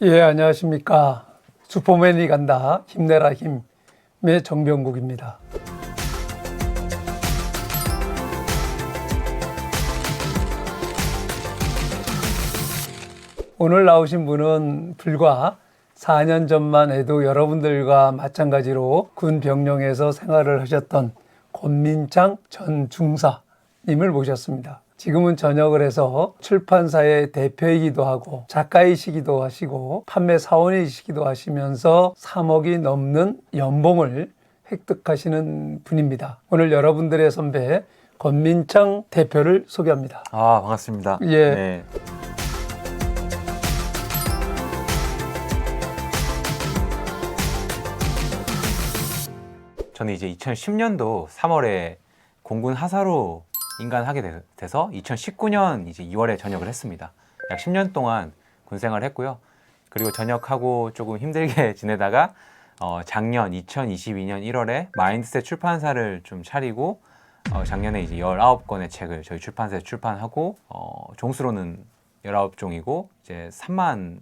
예, 안녕하십니까. 슈퍼맨이 간다. 힘내라 힘의 정병국입니다. 오늘 나오신 분은 불과 4년 전만 해도 여러분들과 마찬가지로 군 병령에서 생활을 하셨던 권민창 전 중사님을 모셨습니다. 지금은 전역을 해서 출판사의 대표이기도 하고 작가이시기도 하시고 판매 사원이시기도 하시면서 3억이 넘는 연봉을 획득하시는 분입니다. 오늘 여러분들의 선배 권민창 대표를 소개합니다. 반갑습니다. 예. 네. 저는 이제 2010년도 3월에 공군 하사로 인간하게 돼서 2019년 이제 2월에 전역을 했습니다. 약 10년 동안 군 생활을 했고요. 그리고 전역하고 조금 힘들게 지내다가 작년 2022년 1월에 마인드셋 출판사를 좀 차리고 작년에 이제 19권의 책을 저희 출판사에 출판하고 종수로는 19종이고 이제 3만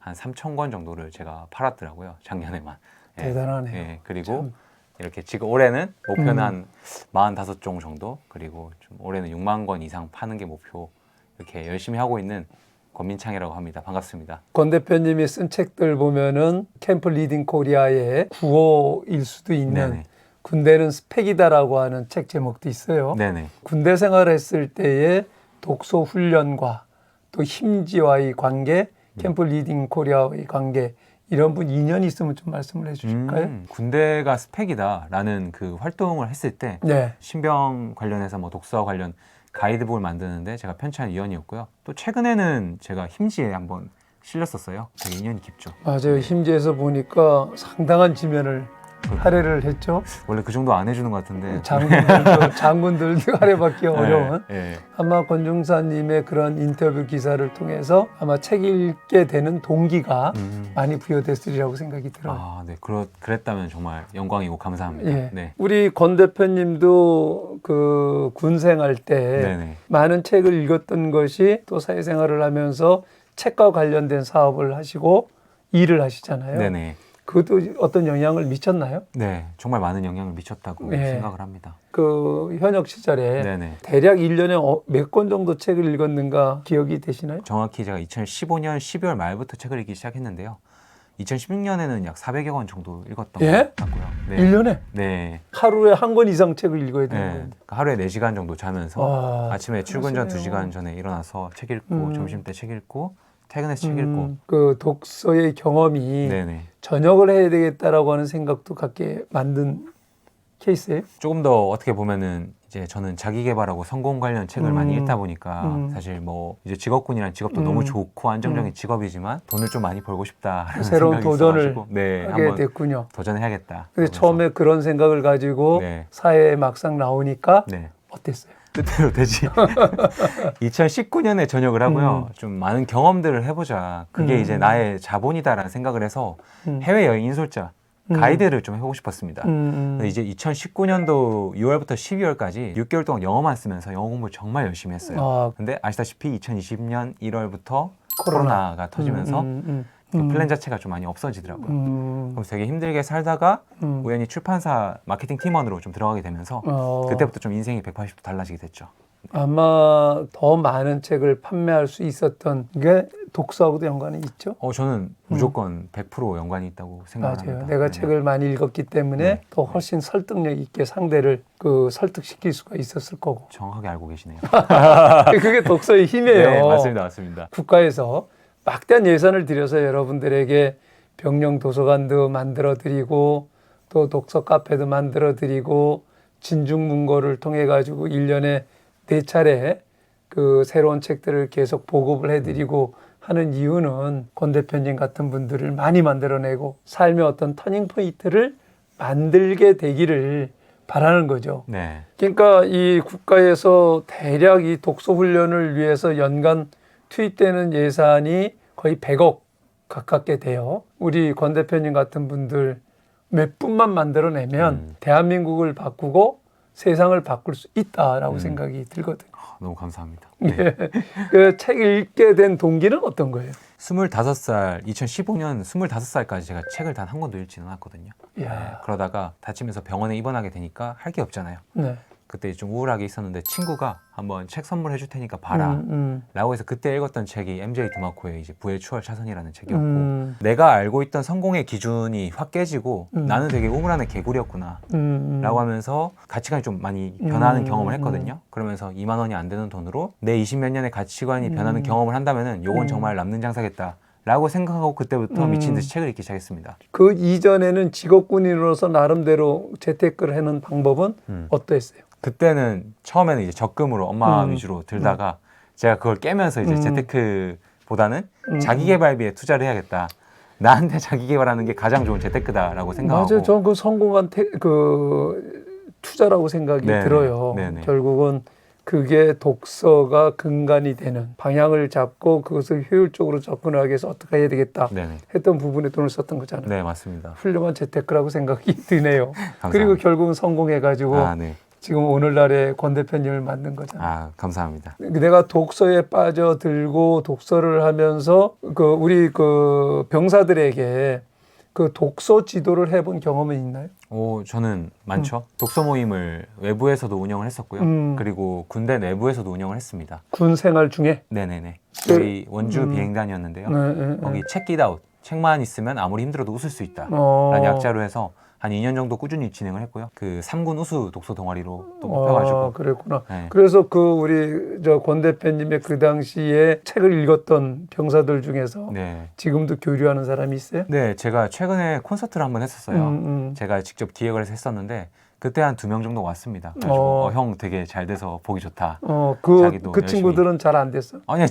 한 3천 권 정도를 제가 팔았더라고요. 작년에만. 예. 대단하네요. 예. 그리고 참. 이렇게 지금 올해는 목표는 한 45종 정도, 그리고 좀 올해는 6만 권 이상 파는 게 목표. 이렇게 열심히 하고 있는 권민창이라고 합니다. 반갑습니다. 권 대표님이 쓴 책들 보면은 캠프 리딩 코리아의 구호일 수도 있는 네네. 군대는 스펙이다라고 하는 책 제목도 있어요. 네네. 군대 생활을 했을 때의 독서 훈련과 또 힘지와의 관계, 캠프 리딩 코리아와의 관계, 이런 분 인연이 있으면 좀 말씀을 해주실까요? 군대가 스펙이다라는 그 활동을 했을 때 네. 신병 관련해서 뭐 독서와 관련 가이드북을 만드는데 제가 편찬 위원이었고요. 또 최근에는 제가 힘지에 한번 실렸었어요. 되게 인연이 깊죠. 맞아요. 힘지에서 보니까 상당한 지면을 할애를 했죠. 원래 그 정도 안 해주는 것 같은데. 장군들도 할애받기 어려운. 네. 아마 권중사님의 그런 인터뷰 기사를 통해서 아마 책 읽게 되는 동기가 많이 부여됐으리라고 생각이 들어요. 네. 그랬다면 정말 영광이고 감사합니다. 예. 네. 우리 권 대표님도 그 군생활 때 네네. 많은 책을 읽었던 것이 또 사회생활을 하면서 책과 관련된 사업을 하시고 일을 하시잖아요. 네네. 그것도 어떤 영향을 미쳤나요? 네. 정말 많은 영향을 미쳤다고 예. 생각을 합니다. 그 현역 시절에 네네. 대략 1년에 몇 권 정도 책을 읽었는가 기억이 되시나요? 정확히 제가 2015년 12월 말부터 책을 읽기 시작했는데요. 2016년에는 약 400여 권 정도 읽었던 예? 것 같고요. 네. 1년에? 네. 하루에 한 권 이상 책을 읽어야 되는 네. 거예요. 하루에 4시간 정도 자면서 와, 아침에 출근 전 그러시네요. 2시간 전에 일어나서 책 읽고 점심 때 책 읽고 퇴근해서 책 읽고. 그 독서의 경험이 네네. 전역을 해야 되겠다라고 하는 생각도 갖게 만든 케이스예요? 조금 더 어떻게 보면은 이제 저는 자기 개발하고 성공 관련 책을 많이 읽다 보니까 사실 뭐 이제 직업군이라는 직업도 너무 좋고 안정적인 직업이지만 돈을 좀 많이 벌고 싶다라는 새로운 생각이 도전을 있어가지고 네, 하게 한번 됐군요. 도전해야겠다. 근데 처음에 그런 생각을 가지고 네. 사회에 막상 나오니까 네. 어땠어요? 뜻대로 되지. 2019년에 전역을 하고요. 좀 많은 경험들을 해보자. 그게 이제 나의 자본이다라는 생각을 해서 해외여행 인솔자 가이드를 좀 해보고 싶었습니다. 근데 이제 2019년도 6월부터 12월까지 6개월 동안 영어만 쓰면서 영어 공부를 정말 열심히 했어요. 근데 아시다시피 2020년 1월부터 코로나가 터지면서 그 플랜 자체가 좀 많이 없어지더라고요. 그래서 되게 힘들게 살다가 우연히 출판사 마케팅 팀원으로 좀 들어가게 되면서 그때부터 좀 인생이 180도 달라지게 됐죠. 아마 더 많은 책을 판매할 수 있었던 게 독서하고도 연관이 있죠? 저는 무조건 100% 연관이 있다고 생각합니다. 맞아요. 내가 책을 많이 읽었기 때문에 더 훨씬 설득력 있게 상대를 설득시킬 수가 있었을 거고. 정확하게 알고 계시네요. 그게 독서의 힘이에요. 네, 맞습니다. 맞습니다. 국가에서 막대한 예산을 들여서 여러분들에게 병영 도서관도 만들어 드리고 또 독서 카페도 만들어 드리고 진중 문고를 통해 가지고 1년에 4차례 그 새로운 책들을 계속 보급을 해 드리고 하는 이유는 권 대표님 같은 분들을 많이 만들어내고 삶의 어떤 터닝 포인트를 만들게 되기를 바라는 거죠. 네. 그러니까 이 국가에서 대략 이 독서 훈련을 위해서 연간 투입되는 예산이 거의 100억 가깝게 돼요. 우리 권 대표님 같은 분들 몇 분만 만들어내면 대한민국을 바꾸고 세상을 바꿀 수 있다라고 생각이 들거든요. 너무 감사합니다. 예. 그 책 읽게 된 동기는 어떤 거예요? 25살, 2015년 25살까지 제가 책을 단 한 권도 읽지는 않았거든요. 이야. 그러다가 다치면서 병원에 입원하게 되니까 할 게 없잖아요. 네. 그때 좀 우울하게 있었는데 친구가 한번 책 선물해 줄 테니까 봐라 라고 해서 그때 읽었던 책이 MJ 드마코의 이제 부의 추월 차선이라는 책이었고 내가 알고 있던 성공의 기준이 확 깨지고 나는 되게 우물 안의 개구리였구나 라고 하면서 가치관이 좀 많이 변하는 경험을 했거든요. 그러면서 2만 원이 안 되는 돈으로 내 20몇 년의 가치관이 변하는 경험을 한다면은 요건 정말 남는 장사겠다 라고 생각하고 그때부터 미친 듯이 책을 읽기 시작했습니다. 그 이전에는 직업군인으로서 나름대로 재테크를 하는 방법은 어떠했어요? 그때는 처음에는 이제 적금으로 엄마 위주로 들다가 제가 그걸 깨면서 이제 재테크보다는 자기개발비에 투자를 해야겠다. 나한테 자기개발하는 게 가장 좋은 재테크다라고 생각하고. 맞아요. 저는 그 성공한 투자라고 생각이 네네. 들어요. 네네. 결국은 그게 독서가 근간이 되는 방향을 잡고 그것을 효율적으로 접근하기 위해서 어떻게 해야 되겠다 네네. 했던 부분에 돈을 썼던 거잖아요. 네, 맞습니다. 훌륭한 재테크라고 생각이 드네요. 감사합니다. 그리고 결국은 성공해가지고 아, 네. 지금 오늘날의 권 대표님을 만든 거잖아요. 아, 감사합니다. 내가 독서에 빠져들고 독서를 하면서 우리 병사들에게 그 독서 지도를 해본 경험은 있나요? 저는 많죠. 독서 모임을 외부에서도 운영을 했었고요. 그리고 군대 내부에서도 운영을 했습니다. 군 생활 중에? 네네네. 저희 원주 비행단이었는데요. 네. 거기 책 깃아웃, 책만 있으면 아무리 힘들어도 웃을 수 있다 어. 라는 약자로 해서 한 2년 정도 꾸준히 진행을 했고요. 그 3군 우수 독서 동아리로 또 뽑혀가지고. 그랬구나. 네. 그래서 우리 권 대표님의 그 당시에 책을 읽었던 병사들 중에서 네. 지금도 교류하는 사람이 있어요? 네, 제가 최근에 콘서트를 한번 했었어요. 제가 직접 기획을 해서 했었는데 그때 한 2명 정도 왔습니다. 그래가지고 형 되게 잘 돼서 보기 좋다. 자기도 그 열심히. 친구들은 잘 안 됐어? 아니요.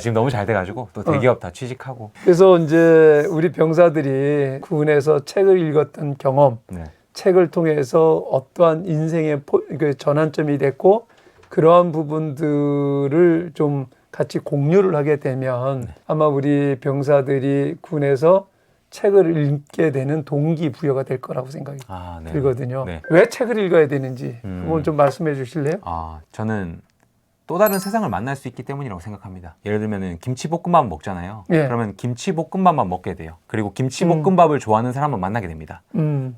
지금 너무 잘 돼가지고 또 대기업 다 취직하고. 그래서 이제 우리 병사들이 군에서 책을 읽었던 경험, 네. 책을 통해서 어떠한 인생의 전환점이 됐고 그러한 부분들을 좀 같이 공유를 하게 되면 아마 우리 병사들이 군에서 책을 읽게 되는 동기부여가 될 거라고 생각이 네. 들거든요. 네. 왜 책을 읽어야 되는지 그건 좀 말씀해 주실래요? 저는 또 다른 세상을 만날 수 있기 때문이라고 생각합니다. 예를 들면은 김치볶음밥 먹잖아요. 예. 그러면 김치볶음밥만 먹게 돼요. 그리고 김치볶음밥을 좋아하는 사람만 만나게 됩니다.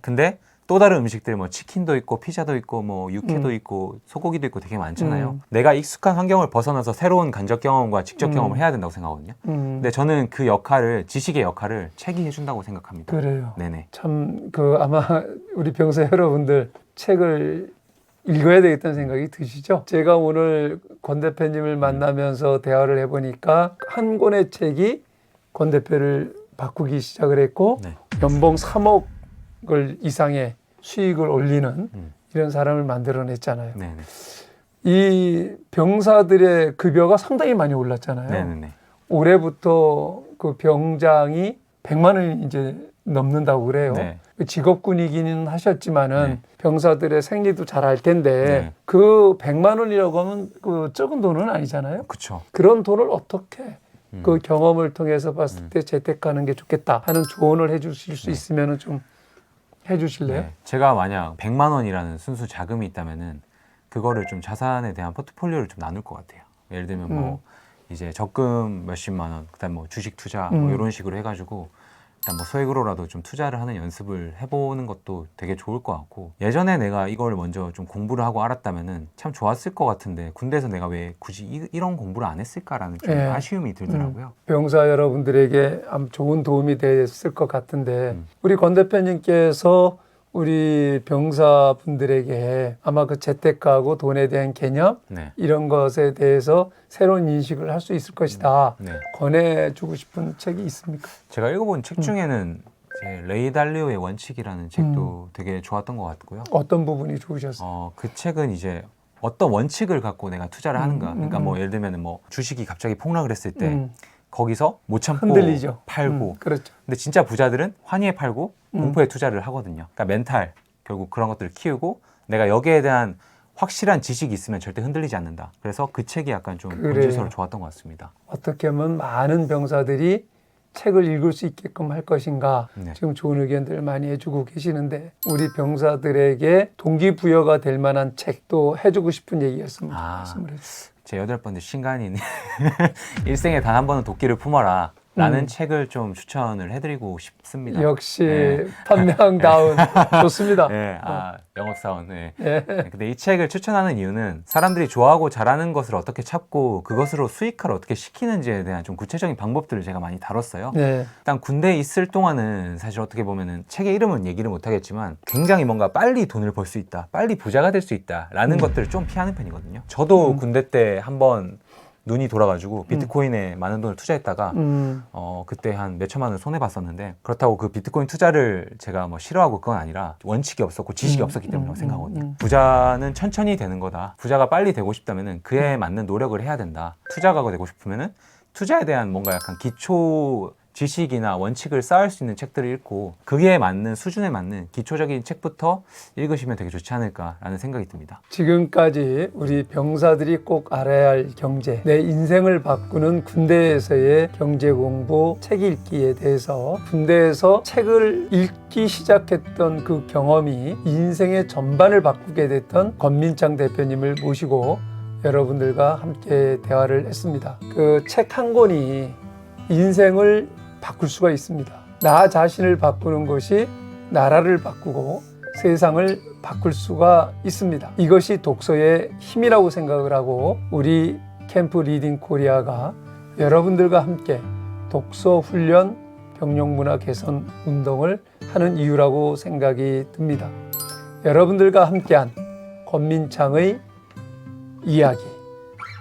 근데 또 다른 음식들 뭐 치킨도 있고 피자도 있고 뭐 육회도 있고 소고기도 있고 되게 많잖아요. 내가 익숙한 환경을 벗어나서 새로운 간접 경험과 직접 경험을 해야 된다고 생각하거든요. 근데 저는 그 역할을, 지식의 역할을 책이 해준다고 생각합니다. 그래요. 네네. 참 아마 우리 병사 여러분들 책을 읽어야 되겠다는 생각이 드시죠? 제가 오늘 권 대표님을 만나면서 대화를 해보니까 한 권의 책이 권 대표를 바꾸기 시작을 했고 네. 연봉 3억을 이상의 수익을 올리는 이런 사람을 만들어냈잖아요. 네네. 이 병사들의 급여가 상당히 많이 올랐잖아요. 네네네. 올해부터 그 병장이 100만 원이 이제 넘는다고 그래요. 네. 직업군이기는 하셨지만은 네. 병사들의 생리도 잘 알 텐데 네. 그 100만 원이라고 하면 그 적은 돈은 아니잖아요. 그쵸. 그런 돈을 어떻게 그 경험을 통해서 봤을 때 재테크하는 게 좋겠다 하는 조언을 해주실 수 있으면 좀 해주실래요? 네. 제가 만약 100만 원이라는 순수 자금이 있다면은 그거를 좀 자산에 대한 포트폴리오를 좀 나눌 것 같아요. 예를 들면 뭐 이제 적금 몇십만 원, 그다음 뭐 주식 투자 뭐 이런 식으로 해가지고 일단 뭐 소액으로라도 좀 투자를 하는 연습을 해보는 것도 되게 좋을 것 같고, 예전에 내가 이걸 먼저 좀 공부를 하고 알았다면은 참 좋았을 것 같은데 군대에서 내가 왜 굳이 이런 공부를 안 했을까라는 좀 예. 아쉬움이 들더라고요. 병사 여러분들에게 아주 좋은 도움이 됐을 것 같은데 우리 권 대표님께서 우리 병사분들에게 아마 그 재테크하고 돈에 대한 개념 네. 이런 것에 대해서 새로운 인식을 할 수 있을 것이다. 네. 권해주고 싶은 책이 있습니까? 제가 읽어본 책 중에는 이제 레이 달리오의 원칙이라는 책도 되게 좋았던 것 같고요. 어떤 부분이 좋으셨어요? 그 책은 이제 어떤 원칙을 갖고 내가 투자를 하는가. 그러니까 뭐 예를 들면 뭐 주식이 갑자기 폭락을 했을 때 거기서 못 참고 흔들리죠. 팔고. 그렇죠. 근데 진짜 부자들은 환희에 팔고 공포에 투자를 하거든요. 그러니까 멘탈, 결국 그런 것들을 키우고 내가 여기에 대한 확실한 지식이 있으면 절대 흔들리지 않는다. 그래서 그 책이 약간 좀 그래요. 본질적으로 좋았던 것 같습니다. 어떻게 하면 많은 병사들이 책을 읽을 수 있게끔 할 것인가. 네. 지금 좋은 의견들 많이 해주고 계시는데 우리 병사들에게 동기부여가 될 만한 책도 해주고 싶은 얘기였으면 말씀을 해주세요. 제 8번째 신간인 일생에 단 한 번은 도끼를 품어라 라는 책을 좀 추천을 해드리고 싶습니다. 역시 네. 판명다운 좋습니다. 네, 영업사원. 네. 예. 근데 이 책을 추천하는 이유는 사람들이 좋아하고 잘하는 것을 어떻게 찾고 그것으로 수익화를 어떻게 시키는지에 대한 좀 구체적인 방법들을 제가 많이 다뤘어요. 네. 일단 군대에 있을 동안은 사실 어떻게 보면은 책의 이름은 얘기를 못 하겠지만 굉장히 뭔가 빨리 돈을 벌 수 있다, 빨리 부자가 될 수 있다라는 것들을 좀 피하는 편이거든요. 저도 군대 때 한번 눈이 돌아가지고 비트코인에 많은 돈을 투자했다가 그때 한 몇 천만 원 손해 봤었는데 그렇다고 그 비트코인 투자를 제가 뭐 싫어하고 그건 아니라 원칙이 없었고 지식이 없었기 때문이라고 생각하거든요. 부자는 천천히 되는 거다. 부자가 빨리 되고 싶다면은 그에 맞는 노력을 해야 된다. 투자가가 되고 싶으면은 투자에 대한 뭔가 약간 기초 지식이나 원칙을 쌓을 수 있는 책들을 읽고 그에 맞는 수준에 맞는 기초적인 책부터 읽으시면 되게 좋지 않을까라는 생각이 듭니다. 지금까지 우리 병사들이 꼭 알아야 할 경제, 내 인생을 바꾸는 군대에서의 경제 공부, 책 읽기에 대해서 군대에서 책을 읽기 시작했던 그 경험이 인생의 전반을 바꾸게 됐던 권민창 대표님을 모시고 여러분들과 함께 대화를 했습니다. 그 책 한 권이 인생을 바꿀 수가 있습니다. 나 자신을 바꾸는 것이 나라를 바꾸고 세상을 바꿀 수가 있습니다. 이것이 독서의 힘이라고 생각을 하고 우리 캠프 리딩 코리아가 여러분들과 함께 독서 훈련 병력 문화 개선 운동을 하는 이유라고 생각이 듭니다. 여러분들과 함께한 권민창의 이야기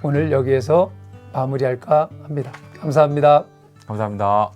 오늘 여기에서 마무리할까 합니다. 감사합니다. 감사합니다.